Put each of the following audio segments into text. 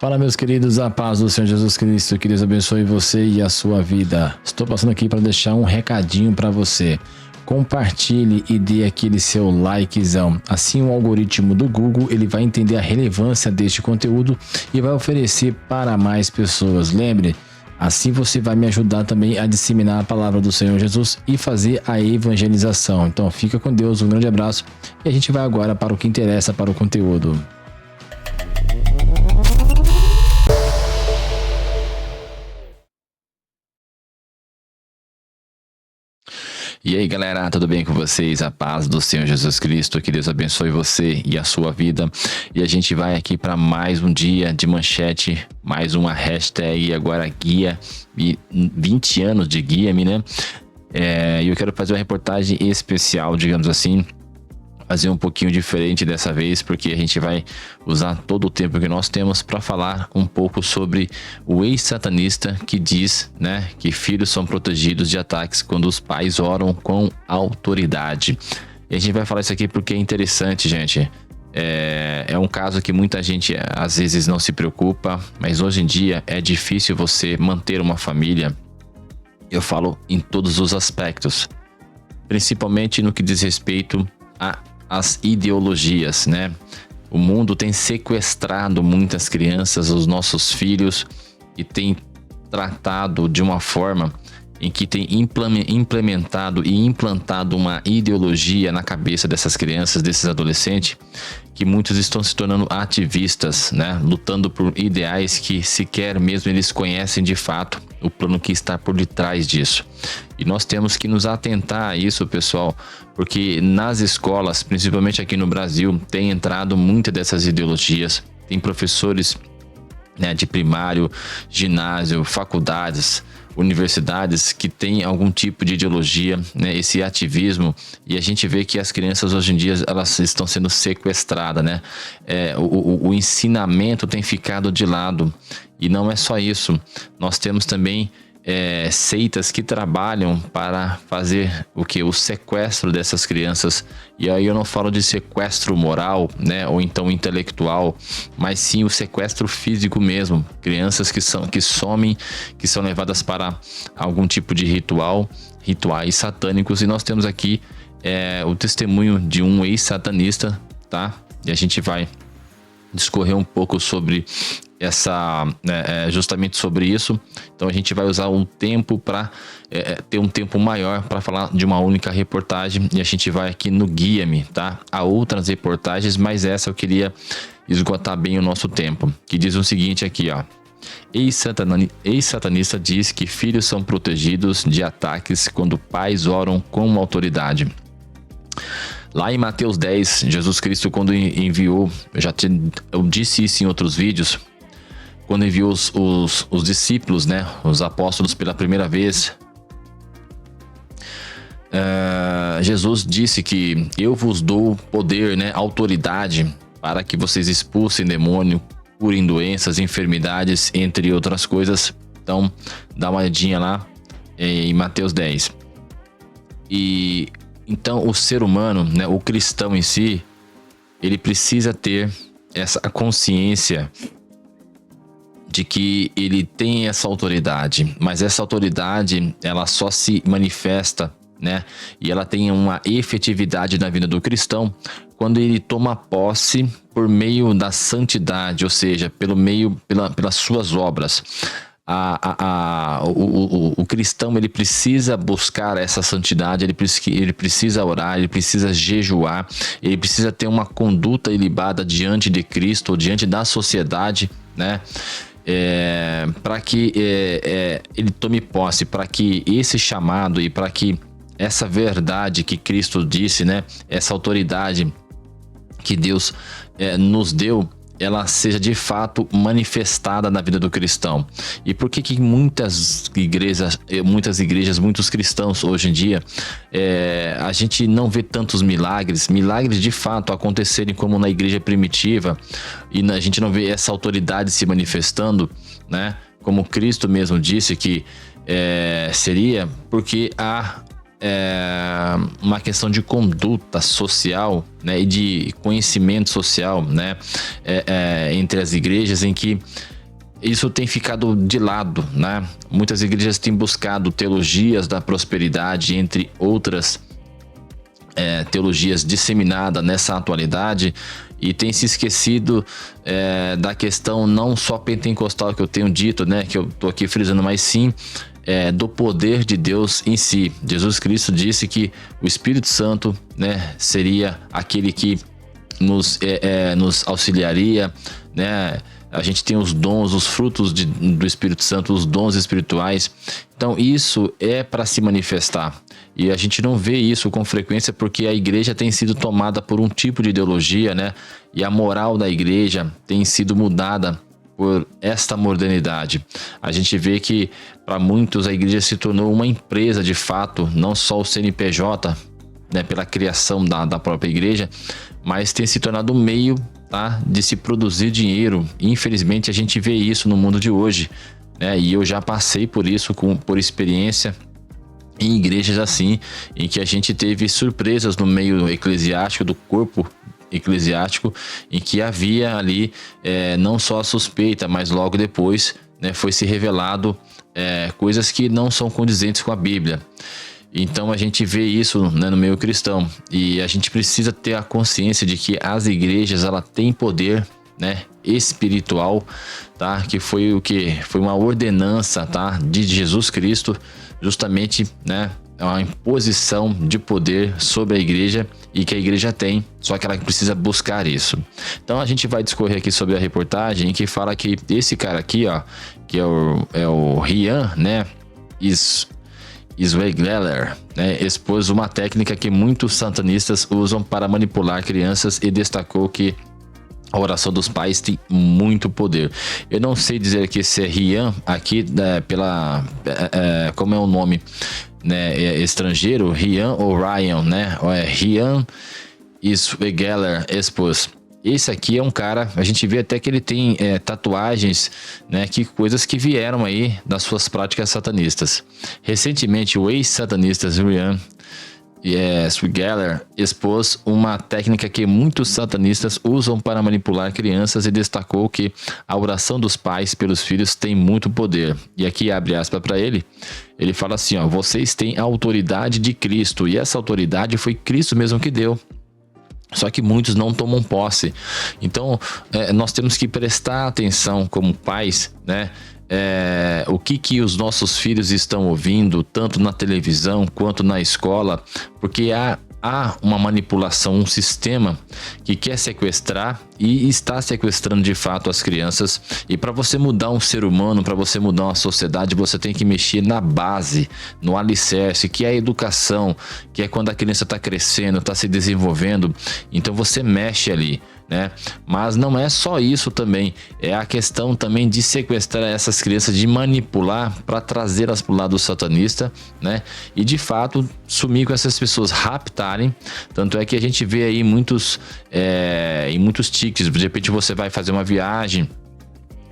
Fala, meus queridos, a paz do Senhor Jesus Cristo, que Deus abençoe você e a sua vida. Estou passando aqui para deixar um recadinho para você. Compartilhe e dê aquele seu likezão. Assim o algoritmo do Google ele vai entender a relevância deste conteúdo e vai oferecer para mais pessoas. Lembre, assim você vai me ajudar também a disseminar a palavra do Senhor Jesus e fazer a evangelização. Então fica com Deus, um grande abraço e a gente vai agora para o que interessa para o conteúdo. E aí, galera, tudo bem com vocês? A paz do Senhor Jesus Cristo, que Deus abençoe você e a sua vida. E a gente vai aqui para mais um dia de manchete, mais uma hashtag agora guia, e 20 anos de guia-me, né? E eu quero fazer uma reportagem especial, digamos assim, fazer um pouquinho diferente dessa vez, porque a gente vai usar todo o tempo que nós temos para falar um pouco sobre o ex-satanista que diz, né, que filhos são protegidos de ataques quando os pais oram com autoridade. E a gente vai falar isso aqui porque é interessante, gente. É um caso que muita gente às vezes não se preocupa, mas hoje em dia é difícil você manter uma família. Eu falo em todos os aspectos, principalmente no que diz respeito as ideologias, né? O mundo tem sequestrado muitas crianças, os nossos filhos, e tem tratado de uma forma em que tem implementado e implantado uma ideologia na cabeça dessas crianças, desses adolescentes, que muitos estão se tornando ativistas, né? Lutando por ideais que sequer mesmo eles conhecem de fato o plano que está por detrás disso. E nós temos que nos atentar a isso, pessoal, porque nas escolas, principalmente aqui no Brasil, tem entrado muitas dessas ideologias. Tem professores, né, de primário, ginásio, faculdades, universidades que têm algum tipo de ideologia, né, esse ativismo, e a gente vê que as crianças hoje em dia elas estão sendo sequestradas, né? O ensinamento tem ficado de lado, e não é só isso, nós temos também seitas que trabalham para fazer o sequestro dessas crianças. E aí eu não falo de sequestro moral, né, ou então intelectual, mas sim o sequestro físico mesmo. Crianças que somem, que são levadas para algum tipo de rituais satânicos. E nós temos aqui o testemunho de um ex-satanista, tá? E a gente vai discorrer um pouco sobre justamente sobre isso. Então a gente vai usar um tempo para ter um tempo maior para falar de uma única reportagem, e a gente vai aqui no Guia-me, tá? Há outras reportagens, mas essa eu queria esgotar bem o nosso tempo, que diz o seguinte aqui, ó: ex-satanista diz que filhos são protegidos de ataques quando pais oram com autoridade. Lá em Mateus 10, Jesus Cristo, quando enviou, eu disse isso em outros vídeos, quando enviou os discípulos, né, os apóstolos pela primeira vez, Jesus disse que eu vos dou poder, né, autoridade para que vocês expulsem demônio, curem doenças, enfermidades, entre outras coisas. Então, dá uma olhadinha lá em Mateus 10. E então o ser humano, né, o cristão em si, ele precisa ter essa consciência de que ele tem essa autoridade, mas essa autoridade ela só se manifesta, né, e ela tem uma efetividade na vida do cristão quando ele toma posse por meio da santidade, ou seja, pelas suas obras. O cristão ele precisa buscar essa santidade, ele precisa orar, ele precisa jejuar, ele precisa ter uma conduta ilibada diante de Cristo, diante da sociedade, né? Para que ele tome posse, para que esse chamado e para que essa verdade que Cristo disse, né, essa autoridade que Deus nos deu, ela seja de fato manifestada na vida do cristão. E por que muitas igrejas, muitos cristãos hoje em dia, a gente não vê tantos milagres de fato acontecerem como na igreja primitiva, e a gente não vê essa autoridade se manifestando, né? Como Cristo mesmo disse que seria porque há uma questão de conduta social, né, e de conhecimento social, né, entre as igrejas, em que isso tem ficado de lado, né? Muitas igrejas têm buscado teologias da prosperidade, entre outras teologias disseminadas nessa atualidade, e tem se esquecido da questão não só pentecostal que eu tenho dito, né, que eu tô aqui frisando, mas sim do poder de Deus em si. Jesus Cristo disse que o Espírito Santo, né, seria aquele que nos auxiliaria, né? A gente tem os dons, os frutos do Espírito Santo, os dons espirituais. Então isso é para se manifestar. E a gente não vê isso com frequência porque a igreja tem sido tomada por um tipo de ideologia, né? E a moral da igreja tem sido mudada por esta modernidade. A gente vê que para muitos a igreja se tornou uma empresa de fato, não só o CNPJ, né, pela criação da própria igreja, mas tem se tornado um meio, tá, de se produzir dinheiro. Infelizmente a gente vê isso no mundo de hoje, né? E eu já passei por isso por experiência em igrejas assim, em que a gente teve surpresas no meio eclesiástico, do corpo eclesiástico, em que havia ali não só a suspeita, mas logo depois, né, foi se revelado coisas que não são condizentes com a Bíblia. Então a gente vê isso, né, no meio cristão, e a gente precisa ter a consciência de que as igrejas, ela tem poder, né, espiritual, tá? Que foi foi uma ordenança, tá, de Jesus Cristo, justamente, né, uma imposição de poder sobre a igreja, e que a igreja tem, só que ela precisa buscar isso. Então a gente vai discorrer aqui sobre a reportagem que fala que esse cara aqui, ó, que é o Ryan, né, Swegler, né, expôs uma técnica que muitos satanistas usam para manipular crianças e destacou que a oração dos pais tem muito poder. Eu não sei dizer aqui se é Ryan aqui, como é o nome, né, estrangeiro, Ryan ou Ryan, né? Ou Ryan Swegler expôs. Esse aqui é um cara, a gente vê até que ele tem tatuagens, né, que coisas que vieram aí das suas práticas satanistas. Recentemente, o ex-satanista Ryan Swegler expôs uma técnica que muitos satanistas usam para manipular crianças e destacou que a oração dos pais pelos filhos tem muito poder. E aqui abre aspas para ele. Ele fala assim, ó: vocês têm a autoridade de Cristo, e essa autoridade foi Cristo mesmo que deu. Só que muitos não tomam posse. Então, nós temos que prestar atenção como pais, né? O que os nossos filhos estão ouvindo, tanto na televisão quanto na escola, porque há uma manipulação, um sistema que quer sequestrar e está sequestrando de fato as crianças. E para você mudar um ser humano, para você mudar uma sociedade, você tem que mexer na base, no alicerce, que é a educação, que é quando a criança está crescendo, está se desenvolvendo. Então você mexe ali, né? Mas não é só isso também, é a questão também de sequestrar essas crianças, de manipular para trazê-las para o lado satanista, né? E de fato sumir com essas pessoas, raptarem. Tanto é que a gente vê aí muitos tickets, de repente você vai fazer uma viagem,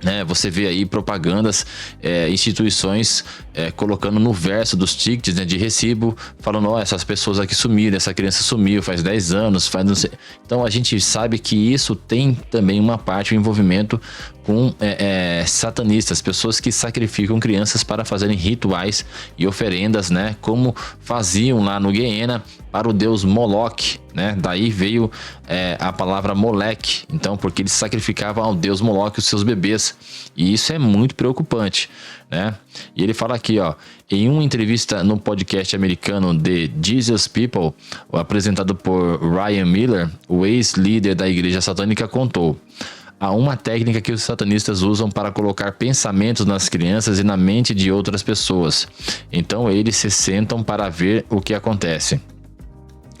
né, você vê aí propagandas, instituições colocando no verso dos tickets, né, de recibo, falando: ó, essas pessoas aqui sumiram, essa criança sumiu faz 10 anos, faz não sei. Então a gente sabe que isso tem também uma parte, um envolvimento com satanistas, pessoas que sacrificam crianças para fazerem rituais e oferendas, né, como faziam lá no Guiena para o deus Moloque, né? Daí veio a palavra Moleque, então, porque eles sacrificavam ao deus Moloque os seus bebês, e isso é muito preocupante, né? E ele fala aqui, ó, em uma entrevista no podcast americano The Jesus People, apresentado por Ryan Miller, o ex-líder da igreja satânica, contou: há uma técnica que os satanistas usam para colocar pensamentos nas crianças e na mente de outras pessoas. Então eles se sentam para ver o que acontece.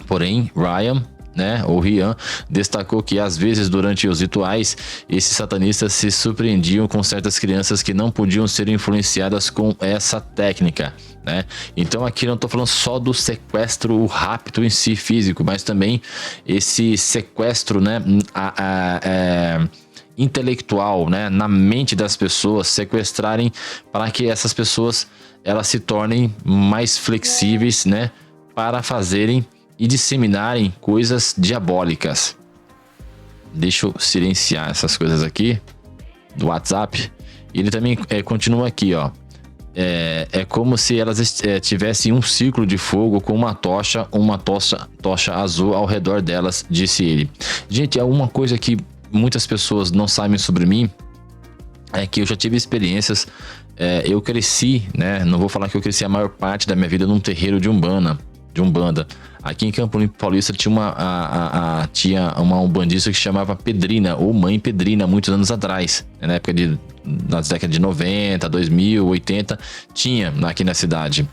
Porém, Ryan, né, ou Ryan, destacou que às vezes durante os rituais, esses satanistas se surpreendiam com certas crianças que não podiam ser influenciadas com essa técnica, né? Então aqui não estou falando só do sequestro, o rapto em si físico, mas também esse sequestro, né, intelectual, né, na mente das pessoas, sequestrarem para que essas pessoas elas se tornem mais flexíveis, né, para fazerem e disseminarem coisas diabólicas. Deixa eu silenciar essas coisas aqui do WhatsApp. Ele também continua aqui, ó. É como se elas tivessem um círculo de fogo com uma tocha azul ao redor delas, disse ele. Gente, é uma coisa que muitas pessoas não sabem sobre mim, é que eu já tive experiências. Eu cresci, né? Não vou falar que eu cresci a maior parte da minha vida num terreiro de Umbanda. Aqui em Campo Limpo Paulista tinha uma umbandista que se chamava Pedrina, ou Mãe Pedrina, muitos anos atrás, na época nas décadas de 90, 2000, 80, tinha aqui na cidade.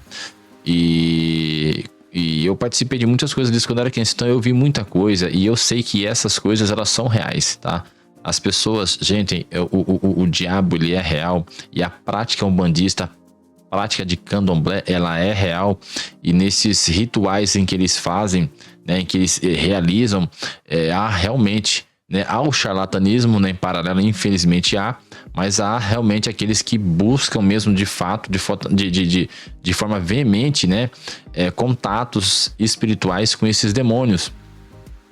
E eu participei de muitas coisas disso quando era criança, então eu vi muita coisa e eu sei que essas coisas, elas são reais, tá? As pessoas, gente, o diabo, ele é real, e a prática umbandista, a prática de candomblé, ela é real, e nesses rituais em que eles fazem, né, em que eles realizam, há realmente, né, há o charlatanismo, né, em paralelo, infelizmente há, mas há realmente aqueles que buscam mesmo de fato, de forma veemente, né, contatos espirituais com esses demônios,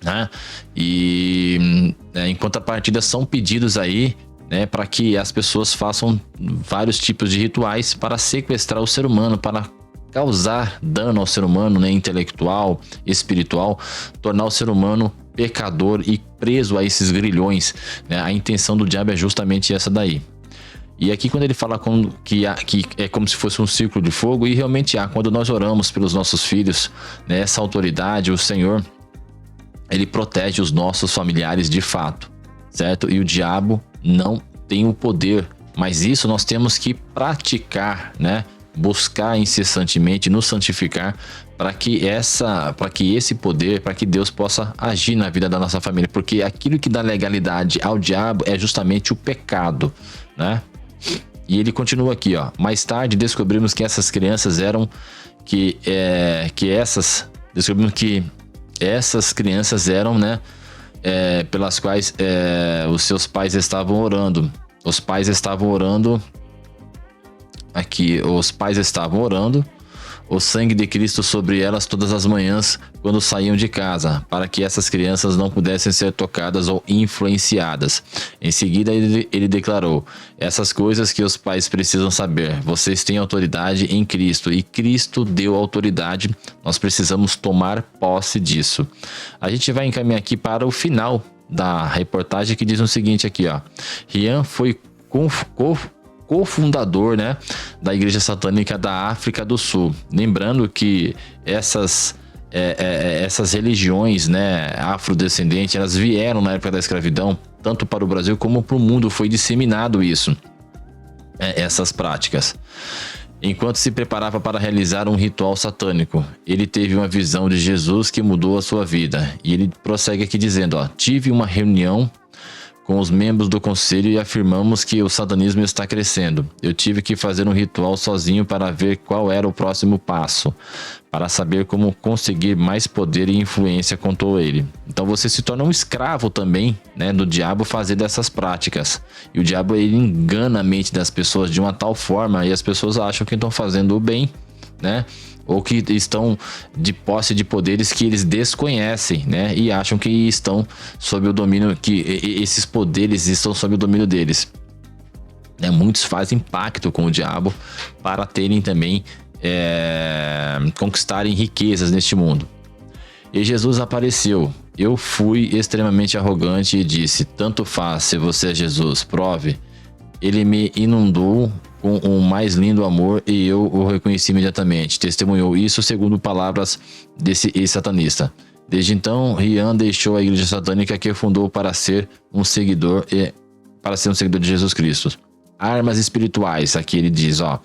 né? E em contrapartida são pedidos aí, né, para que as pessoas façam vários tipos de rituais para sequestrar o ser humano, para causar dano ao ser humano, né, intelectual, espiritual, tornar o ser humano pecador e preso a esses grilhões, né? A intenção do diabo é justamente essa daí. E aqui quando ele fala que é como se fosse um círculo de fogo, e realmente há, quando nós oramos pelos nossos filhos, né, essa autoridade, o Senhor, ele protege os nossos familiares de fato, certo? E o diabo não tem o poder, mas isso nós temos que praticar, né? Buscar incessantemente nos santificar para que esse poder, para que Deus possa agir na vida da nossa família, porque aquilo que dá legalidade ao diabo é justamente o pecado, né? E ele continua aqui, ó. Mais tarde descobrimos que essas crianças essas crianças eram, né, pelas quais os seus pais estavam orando. Os pais estavam orando o sangue de Cristo sobre elas todas as manhãs quando saíam de casa, para que essas crianças não pudessem ser tocadas ou influenciadas. Em seguida ele declarou: essas coisas que os pais precisam saber, vocês têm autoridade em Cristo, e Cristo deu autoridade, nós precisamos tomar posse disso. A gente vai encaminhar aqui para o final da reportagem, que diz o seguinte aqui, ó. Rian foi cofundador, né, da Igreja Satânica da África do Sul. Lembrando que essas religiões, né, afrodescendentes, elas vieram na época da escravidão, tanto para o Brasil como para o mundo, foi disseminado isso, essas práticas. Enquanto se preparava para realizar um ritual satânico, ele teve uma visão de Jesus que mudou a sua vida. E ele prossegue aqui dizendo, ó, tive uma reunião com os membros do conselho e afirmamos que o satanismo está crescendo. Eu tive que fazer um ritual sozinho para ver qual era o próximo passo, para saber como conseguir mais poder e influência, contou ele. Então você se torna um escravo também, né, do diabo fazer dessas práticas. E o diabo, ele engana a mente das pessoas de uma tal forma, e as pessoas acham que estão fazendo o bem, né? Ou que estão de posse de poderes que eles desconhecem, né? E acham que estão sob o domínio, que esses poderes estão sob o domínio deles, né? Muitos fazem pacto com o diabo para terem também, conquistarem riquezas neste mundo. E Jesus apareceu. Eu fui extremamente arrogante e disse: tanto faz se você é Jesus, prove. Ele me inundou com o mais lindo amor e eu o reconheci imediatamente. Testemunhou isso segundo palavras desse ex-satanista. Desde então, Rian deixou a igreja satânica que fundou para ser um seguidor de Jesus Cristo. Armas espirituais, aqui ele diz, ó.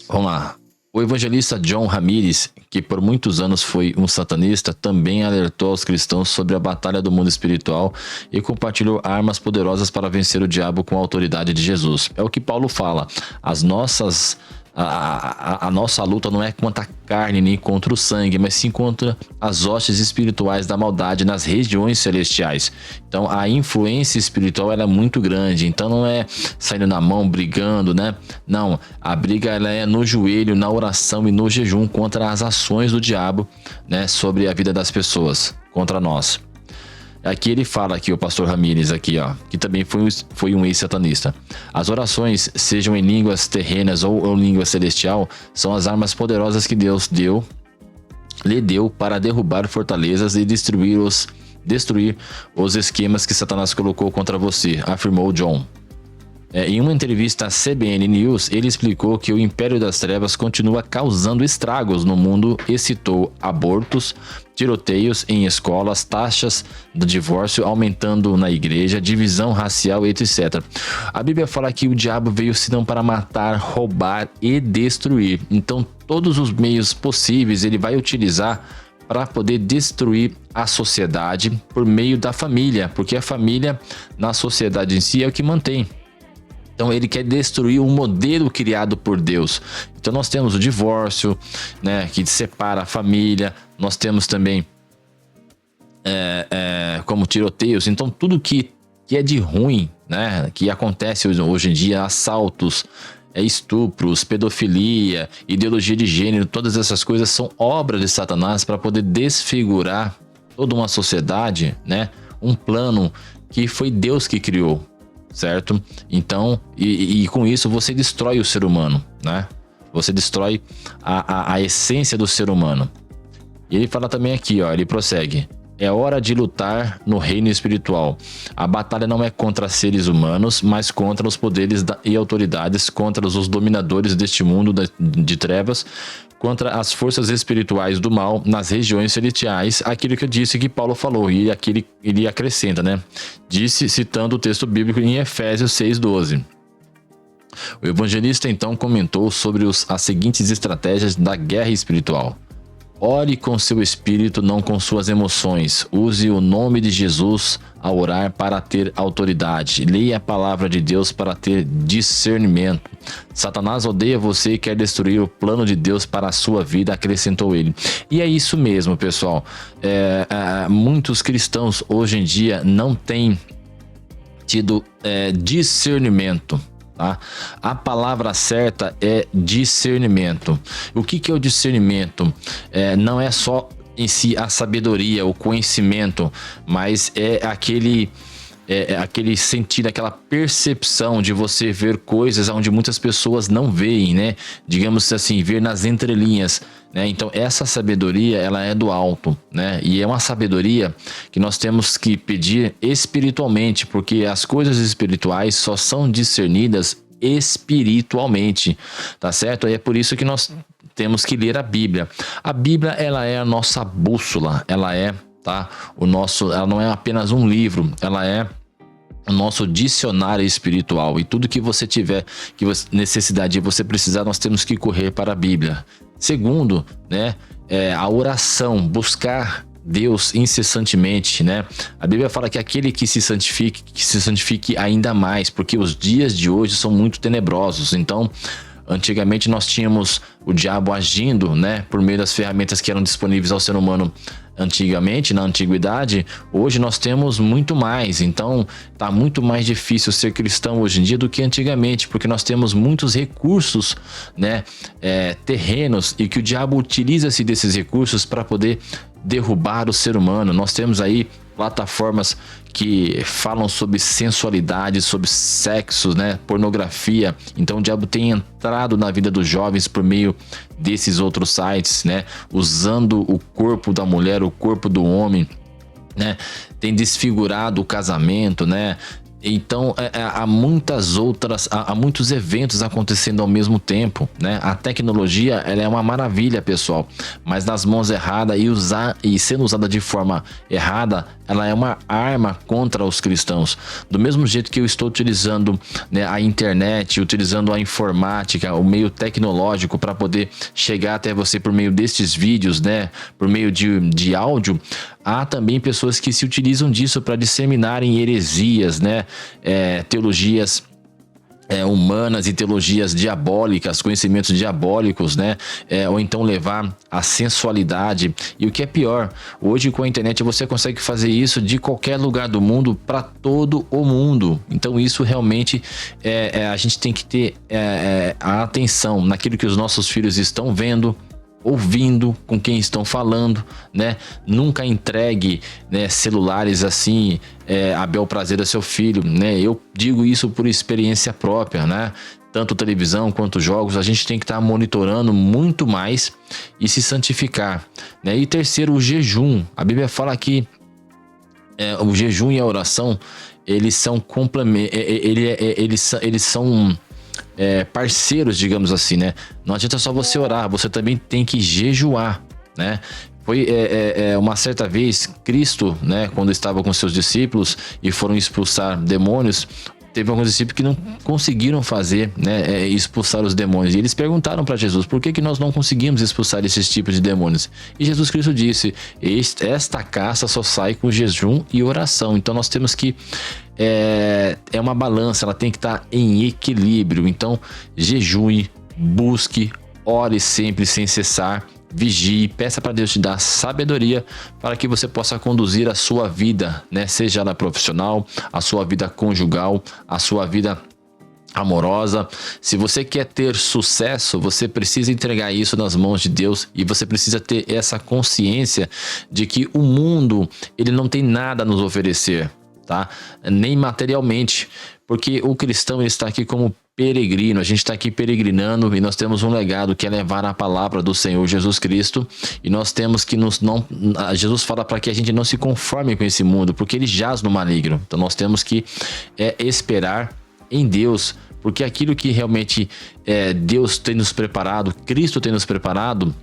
Vamos lá. O evangelista John Ramirez, que por muitos anos foi um satanista, também alertou aos cristãos sobre a batalha do mundo espiritual e compartilhou armas poderosas para vencer o diabo com a autoridade de Jesus. É o que Paulo fala. As A nossa luta não é contra a carne nem contra o sangue, mas sim contra as hostes espirituais da maldade nas regiões celestiais. Então a influência espiritual ela é muito grande, então não é saindo na mão brigando, né? Não, a briga ela é no joelho, na oração e no jejum contra as ações do diabo, né, sobre a vida das pessoas, contra nós. Aqui ele fala, aqui o pastor Ramírez, aqui, ó, que também foi um ex-satanista. As orações, sejam em línguas terrenas ou língua celestial, são as armas poderosas que Deus lhe deu para derrubar fortalezas e destruir os esquemas que Satanás colocou contra você, afirmou John. Em uma entrevista à CBN News, ele explicou que o Império das Trevas continua causando estragos no mundo e citou abortos, tiroteios em escolas, taxas de divórcio aumentando na igreja, divisão racial, etc. A Bíblia fala que o diabo veio senão para matar, roubar e destruir. Então, todos os meios possíveis ele vai utilizar para poder destruir a sociedade por meio da família, porque a família na sociedade em si é o que mantém. Então ele quer destruir um modelo criado por Deus. Então nós temos o divórcio, né, que separa a família. Nós temos também como tiroteios. Então tudo que é de ruim, né, que acontece hoje em dia, assaltos, estupros, pedofilia, ideologia de gênero, todas essas coisas são obras de Satanás para poder desfigurar toda uma sociedade, né, um plano que foi Deus que criou. Certo? Então, e com isso você destrói o ser humano, né? Você destrói a essência do ser humano. E ele fala também aqui, ó, ele prossegue. É hora de lutar no reino espiritual. A batalha não é contra seres humanos, mas contra os poderes e autoridades, contra os dominadores deste mundo de trevas, contra as forças espirituais do mal nas regiões celestiais, aquilo que eu disse que Paulo falou, e aqui ele acrescenta, né? Disse, citando o texto bíblico em Efésios 6:12. O evangelista então comentou sobre as seguintes estratégias da guerra espiritual. Ore com seu espírito, não com suas emoções. Use o nome de Jesus ao orar para ter autoridade. Leia a palavra de Deus para ter discernimento. Satanás odeia você e quer destruir o plano de Deus para a sua vida, acrescentou ele. E é isso mesmo, pessoal. Muitos cristãos hoje em dia não têm tido discernimento. Tá? A palavra certa é discernimento. O que é o discernimento? Não é só em si a sabedoria, o conhecimento, mas é aquele sentir, aquela percepção de você ver coisas onde muitas pessoas não veem, né? Digamos assim, ver nas entrelinhas, né? Então essa sabedoria ela é do alto, né? E é uma sabedoria que nós temos que pedir espiritualmente, porque as coisas espirituais só são discernidas espiritualmente, tá certo? É por isso que nós temos que ler a Bíblia. A Bíblia ela é a nossa bússola, ela não é apenas um livro, ela é o nosso dicionário espiritual, e tudo que você tiver necessidade de você precisar, nós temos que correr para a Bíblia. Segundo, né, a oração, buscar Deus incessantemente, né? A Bíblia fala que aquele que se santifique ainda mais, porque os dias de hoje são muito tenebrosos. Então, antigamente nós tínhamos o diabo agindo, né, por meio das ferramentas que eram disponíveis ao ser humano antigamente, na antiguidade. Hoje nós temos muito mais, então tá muito mais difícil ser cristão hoje em dia do que antigamente, porque nós temos muitos recursos, né, terrenos, e que o diabo utiliza-se desses recursos para poder derrubar o ser humano. Nós temos aí plataformas que falam sobre sensualidade, sobre sexo, né, pornografia. Então o diabo tem entrado na vida dos jovens por meio desses outros sites, né, usando o corpo da mulher, o corpo do homem, né, tem desfigurado o casamento, né. Então há muitos eventos acontecendo ao mesmo tempo, né? A tecnologia ela é uma maravilha, pessoal, mas nas mãos erradas e sendo usada de forma errada, ela é uma arma contra os cristãos. Do mesmo jeito que eu estou utilizando, né, a internet, utilizando a informática, o meio tecnológico para poder chegar até você por meio destes vídeos, né, por meio de áudio, há também pessoas que se utilizam disso para disseminarem heresias, né, teologias humanas e teologias diabólicas, conhecimentos diabólicos, né? Ou então levar a sensualidade. E o que é pior, hoje com a internet você consegue fazer isso de qualquer lugar do mundo para todo o mundo. Então isso realmente a gente tem que ter a atenção naquilo que os nossos filhos estão vendo, ouvindo, com quem estão falando, né? Nunca entregue, né, celulares assim a bel prazer a seu filho, né? Eu digo isso por experiência própria, né? Tanto televisão quanto jogos, a gente tem que estar monitorando muito mais e se santificar, né? E terceiro, o jejum. A Bíblia fala que o jejum e a oração, eles são eles são parceiros, digamos assim, né? Não adianta só você orar, você também tem que jejuar, né? Foi uma certa vez Cristo, né, quando estava com seus discípulos e foram expulsar demônios, teve alguns discípulos que não conseguiram fazer, né, expulsar os demônios. E eles perguntaram para Jesus, por que nós não conseguimos expulsar esses tipos de demônios? E Jesus Cristo disse, esta caça só sai com jejum e oração. Então nós temos que é uma balança, ela tem que estar em equilíbrio. Então jejue, busque, ore sempre sem cessar, vigie, peça para Deus te dar sabedoria para que você possa conduzir a sua vida, né? Seja ela profissional, a sua vida conjugal, a sua vida amorosa. Se você quer ter sucesso, você precisa entregar isso nas mãos de Deus e você precisa ter essa consciência de que o mundo, ele não tem nada a nos oferecer, tá? Nem materialmente, porque o cristão ele está aqui como peregrino, a gente está aqui peregrinando e nós temos um legado que é levar a palavra do Senhor Jesus Cristo, e nós temos que Jesus fala para que a gente não se conforme com esse mundo, porque ele jaz no maligno. Então nós temos que esperar em Deus, porque aquilo que realmente Deus tem nos preparado, Cristo tem nos preparado,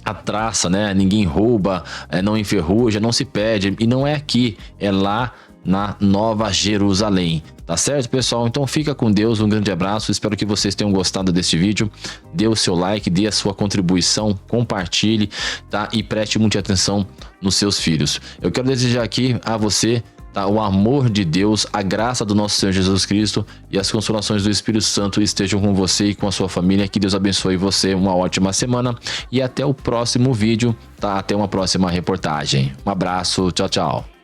a traça, né? Ninguém rouba, não enferruja, não se perde, e não é aqui, é lá na Nova Jerusalém. Tá certo, pessoal? Então fica com Deus, um grande abraço, espero que vocês tenham gostado deste vídeo. Dê o seu like, dê a sua contribuição, compartilhe, tá? E preste muita atenção nos seus filhos. Eu quero desejar aqui a você, tá, o amor de Deus, a graça do nosso Senhor Jesus Cristo e as consolações do Espírito Santo estejam com você e com a sua família. Que Deus abençoe você, uma ótima semana e até o próximo vídeo, tá? Até uma próxima reportagem. Um abraço, tchau, tchau.